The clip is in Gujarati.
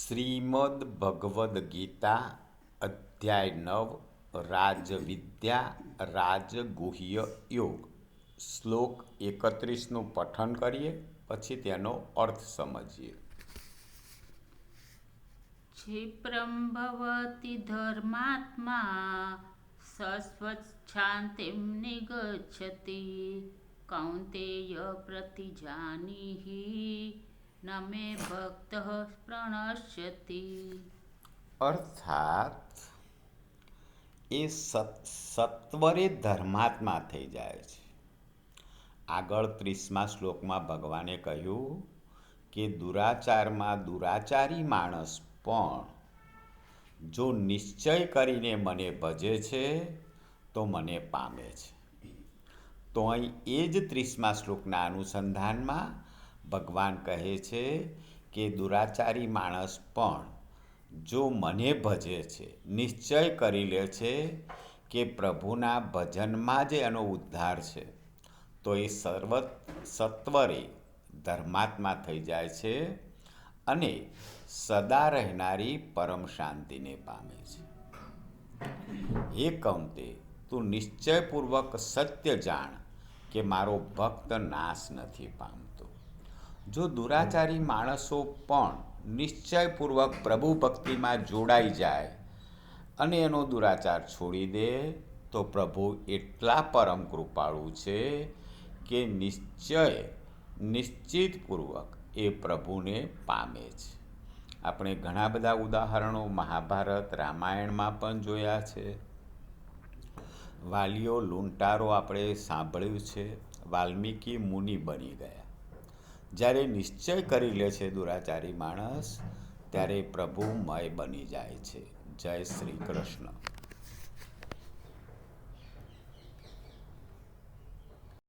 શ્રીમદ ભગવદ્ ગીતા અધ્યાય 9 રાજવિદ્યા રાજગુહ્ય યોગ શ્લોક 31નું પઠન કરીએ, પછી તેનો અર્થ સમજીએ. क्षिप्रं भवति धर्मात्मा सस्वच्छान्तिं निगच्छति कौन्तेय प्रतिजानीहि न मे भक्तः प्रणश्यति. અર્થાત એ સત્વરે ધર્માત્મા થઈ જાય છે. આગળ 30મા શ્લોકમાં ભગવાને કહ્યું કે દુરાચારમાં દુરાચારી માણસ પણ જો નિશ્ચય કરીને મને ભજે છે તો મને પામે છે. તો અહીં એ જ 30મા શ્લોકના અનુસંધાનમાં ભગવાન કહે છે કે દુરાચારી માણસ પણ જો મને ભજે છે, નિશ્ચય કરી લે છે કે પ્રભુના ભજનમાં જ એનો ઉદ્ધાર છે, તો એ સત્વરે ધર્માત્મા થઈ જાય છે અને સદા રહેનારી પરમ શાંતિને પામે છે. હે કૌંતે, તું નિશ્ચયપૂર્વક સત્ય જાણ કે મારો ભક્ત નાશ નથી પામતો. જો દુરાચારી માણસો પણ નિશ્ચયપૂર્વક પ્રભુ ભક્તિમાં જોડાઈ જાય અને એનો દુરાચાર છોડી દે તો પ્રભુ એટલા પરમ કૃપાળુ છે કે નિશ્ચિતપૂર્વક એ પ્રભુને પામે છે. આપણે ઘણા બધા ઉદાહરણો મહાભારત રામાયણમાં પણ જોયા છે. વાલીઓ લૂંટારો આપણે સાંભળ્યું છે. વાલ્મીકી મુનિ બની ગયા. જ્યારે નિશ્ચય કરી લે છે દુરાચારી માણસ, ત્યારે પ્રભુમય બની જાય છે. જય શ્રી કૃષ્ણ.